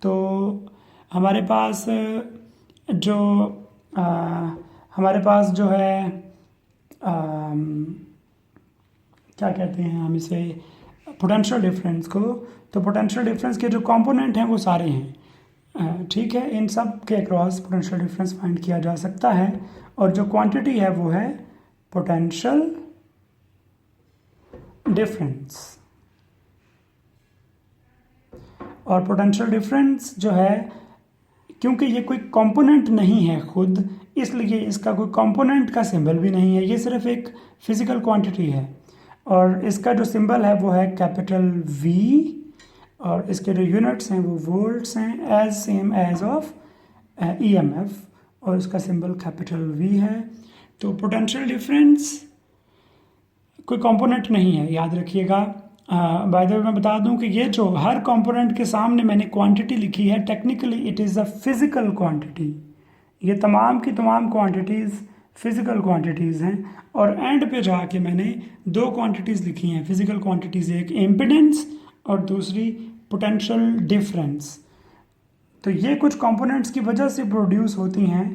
तो हमारे पास जो हमारे पास जो है क्या कहते हैं हम इसे, पोटेंशियल डिफरेंस को। तो पोटेंशियल डिफरेंस के जो कंपोनेंट हैं वो सारे हैं, ठीक है। इन सब के अक्रॉस पोटेंशियल डिफरेंस फाइंड किया जा सकता है, और जो क्वांटिटी है वो है पोटेंशियल डिफरेंस। और पोटेंशियल डिफरेंस जो है, क्योंकि ये कोई कंपोनेंट नहीं है खुद, इसलिए इसका कोई कंपोनेंट का सिंबल भी नहीं है, ये सिर्फ एक फिजिकल क्वांटिटी है। और इसका जो सिंबल है वो है कैपिटल V, और इसके जो यूनिट्स हैं वो वोल्ट्स हैं, as same as of EMF, और इसका सिंबल कैपिटल V है। तो पोटेंशियल डिफरेंस कोई कंपोनेंट नहीं है, याद रखिएगा। बाय द वे मैं बता दूं कि ये जो हर कंपोनेंट के सामने मैंने क्वांटिटी लिखी है, technically it is a physical quantity. ये तमाम की तमाम क्वांटिटीज़ फिजिकल क्वांटिटीज़ हैं, और एंड पे जाके मैंने दो क्वांटिटीज़ लिखी हैं फिजिकल क्वांटिटीज़, एक इम्पिडेंस और दूसरी पोटेंशियल डिफरेंस। तो ये कुछ कंपोनेंट्स की वजह से प्रोड्यूस होती हैं।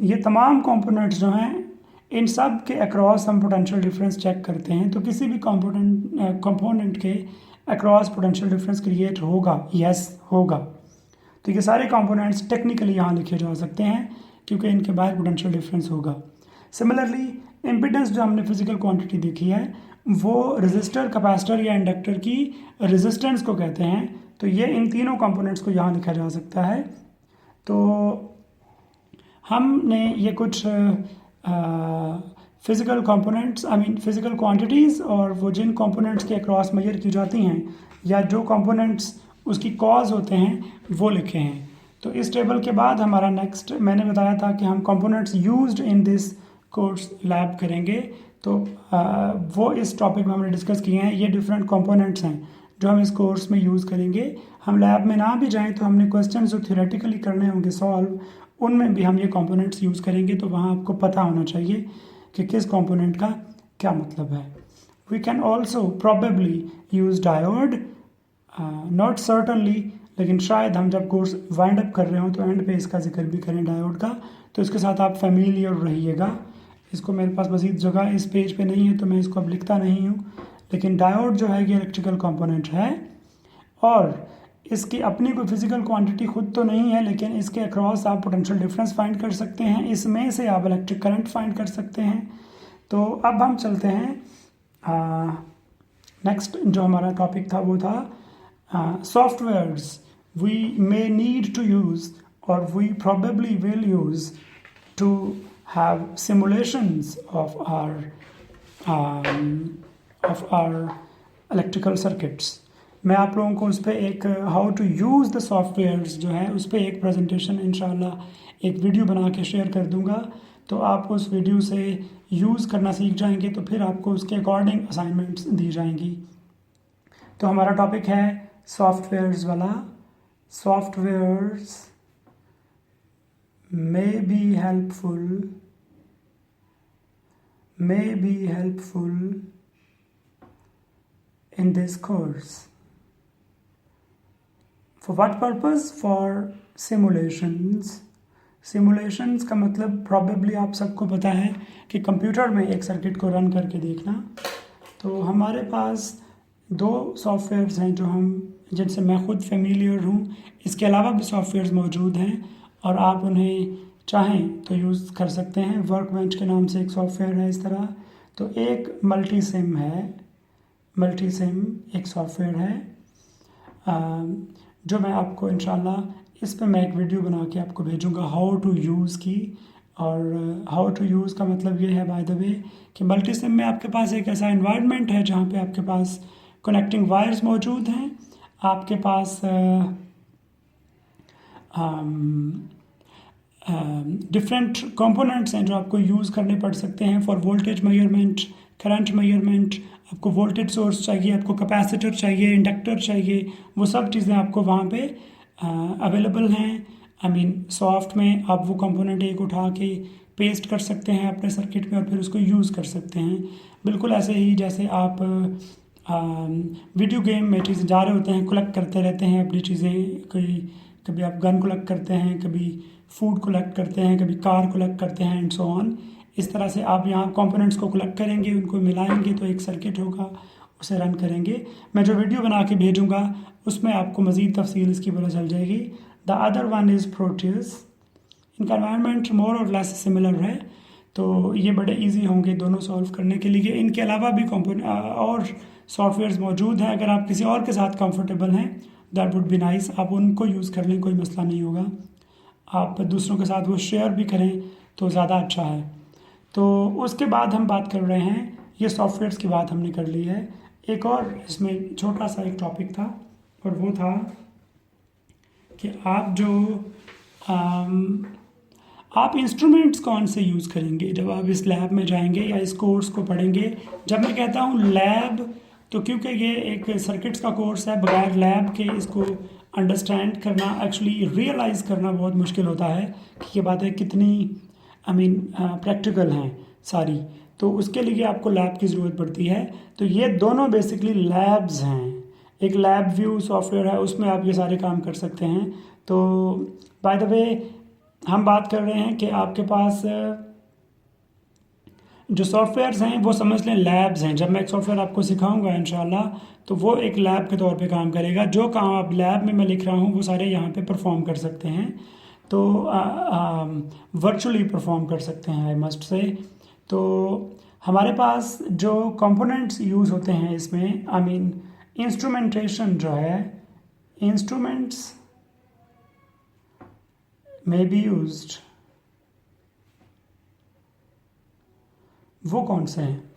ये तमाम कंपोनेंट्स जो हैं, इन सब के अक्रॉस हम पोटेंशियल डिफरेंस चेक करते हैं। तो किसी भी कंपोनेंट के अक्रॉस पोटेंशियल डिफरेंस क्रिएट होगा, यस होगा। तो ये सारे कंपोनेंट्स टेक्निकली यहाँ लिखे जा सकते हैं, क्योंकि इनके बाहर पोटेंशियल डिफरेंस होगा। सिमिलरली इम्पिडेंस जो हमने फिजिकल क्वांटिटी देखी है, वो रेजिस्टर, कैपेसिटर या इंडक्टर की रेजिस्टेंस को कहते हैं। तो ये इन तीनों कंपोनेंट्स को यहाँ लिखा जा सकता है। तो हमने ये कुछ फिज़िकल कंपोनेंट्स, फिज़िकल क्वांटिटीज़, और वो जिन कंपोनेंट्स के अक्रॉस मेजर की जाती हैं, या जो कंपोनेंट्स उसकी कॉज होते हैं, वो लिखे हैं। तो इस टेबल के बाद हमारा नेक्स्ट, मैंने बताया था कि हम components used in this course lab करेंगे। तो वो इस टॉपिक में हमने डिस्कस किए हैं। ये डिफरेंट कंपोनेंट्स हैं जो हम इस कोर्स में यूज़ करेंगे। हम लैब में ना भी जाएं तो हमने क्वेश्चन जो थियोरेटिकली करने होंगे सॉल्व, उनमें भी हम ये कंपोनेंट्स यूज़ करेंगे। तो वहाँ आपको पता होना चाहिए कि किस कंपोनेंट का क्या मतलब है। We can also probably use diode, not certainly, लेकिन शायद हम जब कोर्स वाइंड अप कर रहे हो तो एंड पे इसका जिक्र भी करें डायोड का। तो इसके साथ आप फैमिलियर रहिएगा। इसको मेरे पास मज़ीद जगह इस पेज पे नहीं है, तो मैं इसको अब लिखता नहीं हूँ, लेकिन डायोड जो है ये इलेक्ट्रिकल कंपोनेंट है, और इसकी अपनी कोई फिजिकल क्वांटिटी खुद तो नहीं है, लेकिन इसके अक्रॉस आप पोटेंशियल डिफरेंस फाइंड कर सकते हैं, इसमें से आप इलेक्ट्रिक करंट फाइंड कर सकते हैं। तो अब हम चलते हैं नेक्स्ट, जो हमारा टॉपिक था वो था softwares we may need to use, और we probably will use to have simulations of our electrical circuits। मैं आप लोगों को उस पर एक how to use the softwares जो है उस पर एक प्रेजेंटेशन इंशाल्लाह एक वीडियो बना के शेयर कर दूंगा। तो आप उस वीडियो से यूज़ करना सीख जाएंगे, तो फिर आपको उसके अकॉर्डिंग असाइनमेंट्स दी जाएंगी। तो हमारा टॉपिक है सॉफ्टवेयर्स वाला। Softwares may be helpful in this course. For what purpose? For simulations। Simulations का मतलब प्रॉबेबली आप सबको पता है कि कंप्यूटर में एक सर्किट को रन करके देखना। तो हमारे पास दो सॉफ्टवेयर्स हैं जिनसे मैं खुद फेमिलियर हूँ। इसके अलावा भी सॉफ्टवेयर्स मौजूद हैं, और आप उन्हें चाहें तो यूज़ कर सकते हैं। वर्कबेंच के नाम से एक सॉफ्टवेयर है इस तरह। तो एक मल्टीसिम है, मल्टीसिम एक सॉफ्टवेयर है जो मैं आपको इंशाल्लाह इस पर मैं एक वीडियो बना के आपको भेजूँगा हाउ टू यूज़ की। और हाउ टू यूज़ का मतलब ये है बाय द वे कि मल्टीसिम में आपके पास एक ऐसा एनवायरनमेंट है जहाँ पे आपके पास कनेक्टिंग वायर्स मौजूद हैं, आपके पास डिफरेंट कंपोनेंट्स हैं जो आपको यूज़ करने पड़ सकते हैं for voltage measurement, current measurement. आपको वोल्टेज सोर्स चाहिए, आपको कैपेसिटर चाहिए, इंडक्टर चाहिए, वो सब चीज़ें आपको वहाँ पे अवेलेबल हैं। सॉफ्ट में आप वो कंपोनेंट एक उठा के पेस्ट कर सकते हैं अपने सर्किट में और फिर उसको यूज़ कर सकते हैं। बिल्कुल ऐसे ही जैसे आप वीडियो गेम में चीज़ें जा रहे होते हैं, कलेक्ट करते रहते हैं अपनी चीज़ें। कोई कभी आप गन कलेक्ट करते हैं, कभी फूड कलेक्ट करते हैं, कभी कार कलेक्ट करते हैं एंड सो ऑन। इस तरह से आप यहाँ कंपोनेंट्स को कलेक्ट करेंगे, उनको मिलाएंगे तो एक सर्किट होगा, उसे रन करेंगे। मैं जो वीडियो बना के भेजूँगा उसमें आपको मज़ीद तफसील इसकी पता चल जाएगी। The other one is Proteus. इनका एनवायरनमेंट मोर और लेस सिमिलर है, तो ये बड़े इजी होंगे दोनों सॉल्व करने के लिए। इनके अलावा भी और सॉफ्टवेयर्स मौजूद हैं। अगर आप किसी और के साथ कंफर्टेबल हैं दैट वुड बी नाइस, आप उनको यूज़ कर लें, कोई मसला नहीं होगा। आप दूसरों के साथ वो शेयर भी करें तो ज़्यादा अच्छा है। तो उसके बाद हम बात कर रहे हैं, ये सॉफ्टवेयर्स की बात हमने कर ली है। एक और इसमें छोटा सा एक टॉपिक था, और वो था कि आप इंस्ट्रूमेंट्स कौन से यूज़ करेंगे जब आप इस लैब में जाएंगे या इस कोर्स को पढ़ेंगे। जब मैं कहता हूँ लैब, तो क्योंकि ये एक सर्किट्स का कोर्स है, बगैर लैब के इसको अंडरस्टैंड करना, एक्चुअली रियलाइज़ करना बहुत मुश्किल होता है कि ये बातें कितनी प्रैक्टिकल हैं सारी। तो उसके लिए आपको लैब की ज़रूरत पड़ती है। तो ये दोनों बेसिकली लैब्स हैं। एक लैब व्यू सॉफ्टवेयर है, उसमें आप ये सारे काम कर सकते हैं। तो बाय द वे हम बात कर रहे हैं कि आपके पास जो सॉफ्टवेयर्स हैं वो समझ लें लैब्स हैं। जब मैं एक सॉफ्टवेयर आपको सिखाऊंगा इंशाल्लाह, तो वो एक लैब के तौर पे काम करेगा। जो काम आप लैब में मैं लिख रहा हूँ वो सारे यहाँ पे परफॉर्म कर सकते हैं, तो वर्चुअली परफॉर्म कर सकते हैं, आई मस्ट से। तो हमारे पास जो कंपोनेंट्स यूज़ होते हैं इसमें, आई मीन इंस्ट्रूमेंटेशन जो है, इंस्ट्रूमेंट्स may be used, वो कौन से हैं?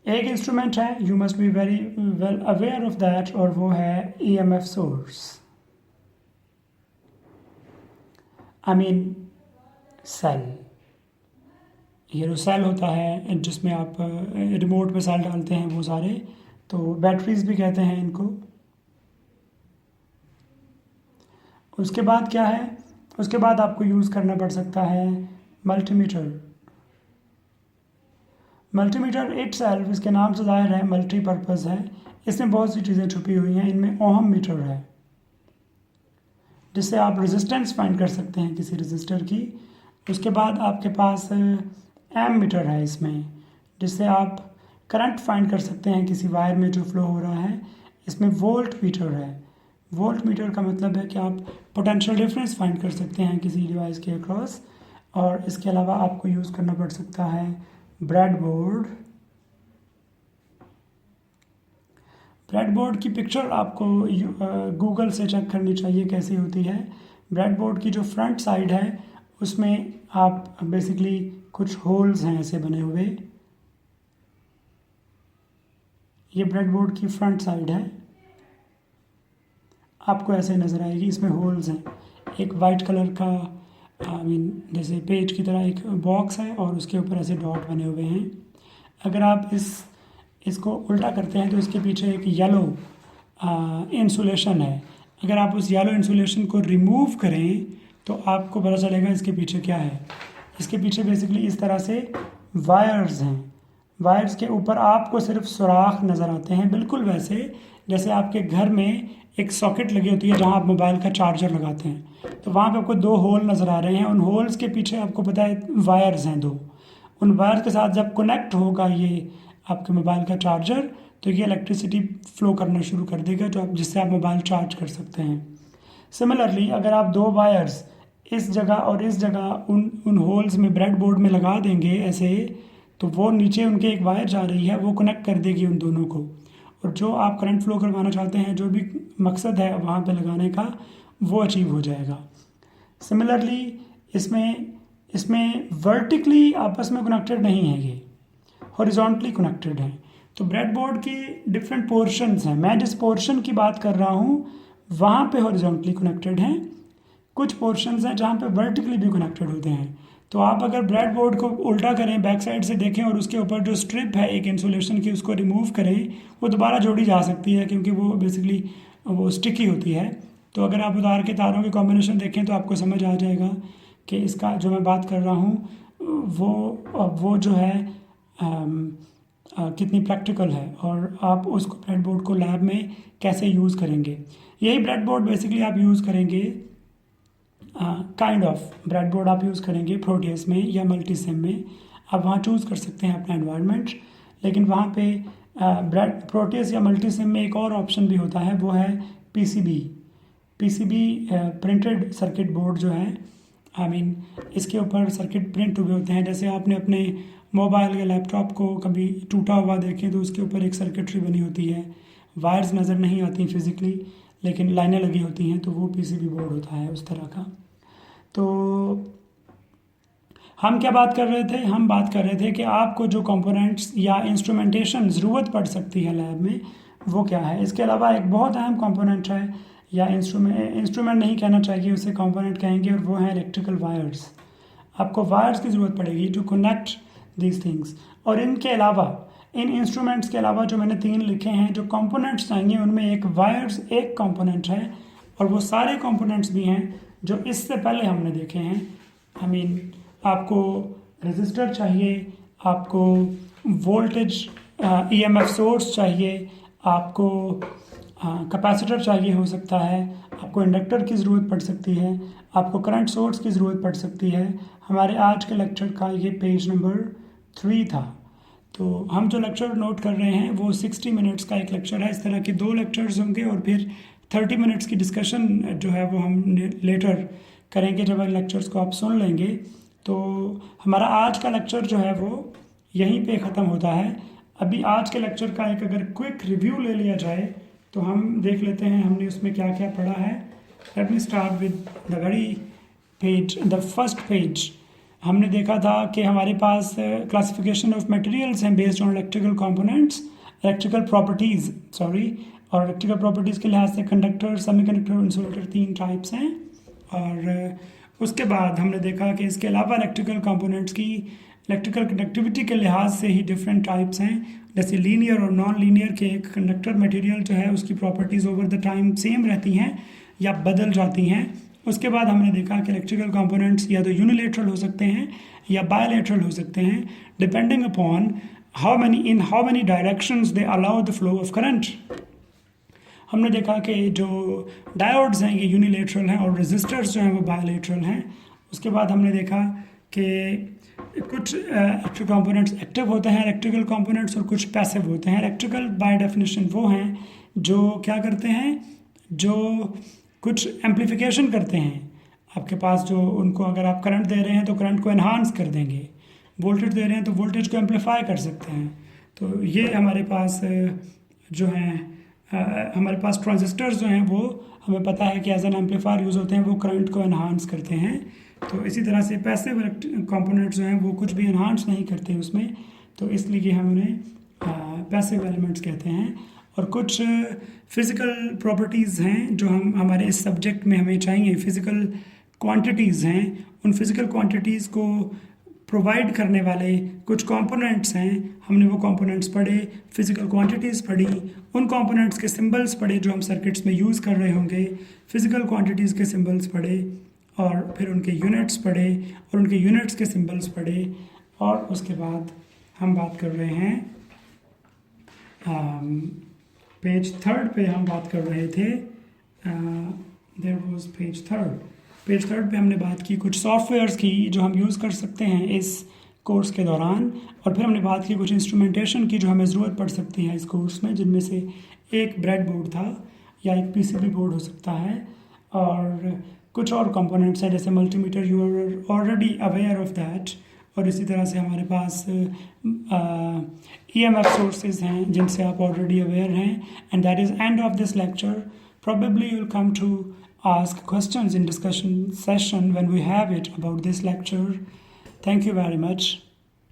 एक इंस्ट्रूमेंट है, you must be very well aware of that, और वो है EMF source, I mean cell. ये जो सेल होता है जिसमें आप रिमोट पे सेल डालते हैं, वो सारे, तो बैटरीज भी कहते हैं इनको। उसके बाद क्या है, उसके बाद आपको यूज़ करना पड़ सकता है मल्टीमीटर। मल्टीमीटर इटसेल्फ, इसके नाम से ज़ाहिर है मल्टीपर्पज़ है। इसमें बहुत सी चीज़ें छुपी हुई हैं। इनमें ओहम मीटर है, जिससे आप रेजिस्टेंस फाइंड कर सकते हैं किसी रजिस्टर की। उसके बाद आपके पास एम मीटर है इसमें, जिससे आप करंट फाइंड कर सकते हैं किसी वायर में जो फ्लो हो रहा है। इसमें वोल्ट मीटर है। वोल्ट मीटर का मतलब है कि आप पोटेंशियल डिफरेंस फाइंड कर सकते हैं किसी डिवाइस के अक्रॉस। और इसके अलावा आपको यूज़ करना पड़ सकता है ब्रेडबोर्ड। ब्रेडबोर्ड की पिक्चर आपको गूगल से चेक करनी चाहिए कैसी होती है। ब्रेडबोर्ड की जो फ्रंट साइड है उसमें आप बेसिकली कुछ होल्स हैं ऐसे बने हुए। ये ब्रेडबोर्ड की फ्रंट साइड है, आपको ऐसे नज़र आएगी। इसमें होल्स हैं। एक वाइट कलर का आई मीन जैसे पेज की तरह एक बॉक्स है, और उसके ऊपर ऐसे डॉट बने हुए हैं। अगर आप इसको उल्टा करते हैं तो इसके पीछे एक येलो इंसुलेशन है। अगर आप उस येलो इंसुलेशन को रिमूव करें तो आपको पता चलेगा इसके पीछे क्या है। इसके पीछे बेसिकली इस तरह से वायर्स हैं। वायर्स के ऊपर आपको सिर्फ सुराख नज़र आते हैं, बिल्कुल वैसे जैसे आपके घर में एक सॉकेट लगी होती है जहां आप मोबाइल का चार्जर लगाते हैं, तो वहाँ पे आपको दो होल नज़र आ रहे हैं। उन होल्स के पीछे आपको पता है वायर्स हैं दो। उन वायर्स के साथ जब कनेक्ट होगा ये आपके मोबाइल का चार्जर, तो ये इलेक्ट्रिसिटी फ्लो करना शुरू कर देगा, जिससे आप मोबाइल चार्ज कर सकते हैं। सिमिलरली अगर आप दो वायर्स इस जगह और इस जगह उन होल्स में ब्रेडबोर्ड में लगा देंगे ऐसे, तो वो नीचे उनके एक वायर जा रही है, वो कनेक्ट कर देगी उन दोनों को, और जो आप करंट फ्लो करवाना चाहते हैं, जो भी मकसद है वहाँ पे लगाने का, वो अचीव हो जाएगा। सिमिलरली इसमें वर्टिकली आपस में कनेक्टेड नहीं है, ये हॉरिजॉन्टली कनेक्टेड है। तो ब्रेडबोर्ड की डिफरेंट पोर्शंस हैं। मैं जिस पोर्शन की बात कर रहा हूँ वहाँ पे हॉरिजॉन्टली कनेक्टेड हैं। कुछ पोर्शंस हैं जहाँ पे वर्टिकली भी कनेक्टेड होते हैं। तो आप अगर ब्रेडबोर्ड को उल्टा करें, बैक साइड से देखें, और उसके ऊपर जो स्ट्रिप है एक इंसुलेशन की उसको रिमूव करें, वो दोबारा जोड़ी जा सकती है, क्योंकि वो बेसिकली वो स्टिकी होती है। तो अगर आप उतार के तारों के कॉम्बिनेशन देखें तो आपको समझ आ जाएगा कि इसका जो मैं बात कर रहा हूँ वो जो है कितनी प्रैक्टिकल है और आप उसको ब्रेडबोर्ड को लैब में कैसे यूज़ करेंगे। यही ब्रेडबोर्ड बेसिकली आप यूज़ करेंगे, काइंड ऑफ ब्रेडबोर्ड आप यूज़ करेंगे प्रोटियस में या मल्टीसिम में। आप वहाँ चूज़ कर सकते हैं अपना एनवायरनमेंट, लेकिन वहाँ पे प्रोटियस या मल्टीसिम में एक और ऑप्शन भी होता है, वो है पीसीबी प्रिंटेड सर्किट बोर्ड जो है, इसके ऊपर सर्किट प्रिंट हुए होते हैं। जैसे आपने अपने मोबाइल या लैपटॉप को कभी टूटा हुआ देखें तो उसके ऊपर एक सर्किटरी बनी होती है, वायर्स नज़र नहीं आती फिज़िकली लेकिन लाइनें लगी होती हैं, तो वो पीसीबी बोर्ड होता है उस तरह का। तो हम क्या बात कर रहे थे, हम बात कर रहे थे कि आपको जो कंपोनेंट्स या इंस्ट्रूमेंटेशन ज़रूरत पड़ सकती है लैब में वो क्या है। इसके अलावा एक बहुत अहम कंपोनेंट है, या इंस्ट्रूमेंट नहीं कहना चाहिए, उसे कंपोनेंट कहेंगे, और वो है इलेक्ट्रिकल वायर्स। आपको वायर्स की ज़रूरत पड़ेगी टू कनेक्ट दीज थिंग्स। और इनके अलावा, इन इंस्ट्रूमेंट्स के अलावा जो मैंने 3 लिखे हैं, जो कंपोनेंट्स चाहिए उनमें एक वायर्स एक कंपोनेंट है, और वो सारे कंपोनेंट्स भी हैं जो इससे पहले हमने देखे हैं। आपको रेजिस्टर चाहिए, आपको वोल्टेज ईएमएफ सोर्स चाहिए, आपको कैपेसिटर चाहिए हो सकता है, आपको इंडक्टर की ज़रूरत पड़ सकती है, आपको करंट सोर्स की ज़रूरत पड़ सकती है। हमारे आज के लेक्चर का ये पेज नंबर 3 था। तो हम जो लेक्चर नोट कर रहे हैं वो 60 मिनट्स का एक लेक्चर है। इस तरह के 2 लेक्चर्स होंगे और फिर 30 मिनट्स की डिस्कशन जो है वो हम लेटर करेंगे जब इन लेक्चर्स को आप सुन लेंगे। तो हमारा आज का लेक्चर जो है वो यहीं पे ख़त्म होता है। अभी आज के लेक्चर का एक अगर क्विक रिव्यू ले लिया जाए तो हम देख लेते हैं हमने उसमें क्या क्या पढ़ा है। Let me start with the very page, the first page. हमने देखा था कि हमारे पास क्लासिफिकेशन ऑफ मटेरियल्स हैं based on electrical components, electrical properties और इलेक्ट्रिकल प्रॉपर्टीज़ के लिहाज से कंडक्टर, सेमीकंडक्टर, इंसुलेटर 3 टाइप्स हैं। और उसके बाद हमने देखा कि इसके अलावा इलेक्ट्रिकल कंपोनेंट्स की इलेक्ट्रिकल कंडक्टिविटी के लिहाज से ही डिफरेंट टाइप्स हैं। जैसे लीनियर और नॉन लीनियर के एक कंडक्टर मटेरियल जो है उसकी properties over the time same रहती हैं या बदल जाती हैं। उसके बाद हमने देखा कि इलेक्ट्रिकल कंपोनेंट्स या तो यूनिलेटरल हो सकते हैं या बायलेटरल हो सकते हैं, depending upon how many directions they allow the flow of current. हमने देखा कि जो डायोड्स हैं ये यूनिलेटरल हैं और रेजिस्टर्स जो हैं वो बायलेटरल हैं। उसके बाद हमने देखा कि कुछ इलेक्ट्रिकल कंपोनेंट्स एक्टिव होते हैं इलेक्ट्रिकल कंपोनेंट्स और कुछ पैसिव होते हैं। इलेक्ट्रिकल बाय डेफिनेशन वो हैं जो क्या करते हैं, जो कुछ एम्प्लीफिकेशन करते हैं। आपके पास जो उनको अगर आप करंट दे रहे हैं तो करंट को एनहांस कर देंगे, वोल्टेज दे रहे हैं तो वोल्टेज को एम्पलीफाई कर सकते हैं। तो ये हमारे पास जो हैं हमारे पास ट्रांजिस्टर्स जो हैं वो हमें पता है कि एज एन एम्पलीफायर यूज़ होते हैं, वो करंट को एनहांस करते हैं। तो इसी तरह से पैसिव कंपोनेंट्स जो हैं वो कुछ भी एनहांस नहीं करते उसमें, तो इसलिए हम उन्हें पैसिव एलिमेंट्स कहते हैं। और कुछ फ़िज़िकल प्रॉपर्टीज़ हैं जो हमारे इस सब्जेक्ट में हमें चाहिए, फ़िज़िकल क्वांटिटीज़ हैं। उन फ़िज़िकल क्वांटिटीज़ को प्रोवाइड करने वाले कुछ कंपोनेंट्स हैं, हमने वो कंपोनेंट्स पढ़े, फिज़िकल क्वांटिटीज़ पढ़ी, उन कंपोनेंट्स के सिंबल्स पढ़े जो हम सर्किट्स में यूज़ कर रहे होंगे, फिज़िकल क्वांटिटीज़ के सिंबल्स पढ़े और फिर उनके यूनिट्स पढ़े और उनके यूनिट्स के सिंबल्स पढ़े। और उसके बाद हम बात कर रहे हैं पेज 3 पे हम बात कर रहे थे, देयर वाज पेज 3 पे हमने बात की कुछ सॉफ्टवेयर्स की जो हम यूज़ कर सकते हैं इस कोर्स के दौरान। और फिर हमने बात की कुछ इंस्ट्रूमेंटेशन की जो हमें ज़रूरत पड़ सकती है इस कोर्स में, जिनमें से एक ब्रेड बोर्ड था या एक पीसीबी बोर्ड हो सकता है, और कुछ और कंपोनेंट्स हैं जैसे multimeter, you are already aware of that. और इसी तरह से हमारे पास EMF सोर्सेज हैं जिनसे आप ऑलरेडी अवेयर हैं। And that is end of this lecture. Probably you'll come to ask questions in discussion session when we have it about this lecture. Thank you very much.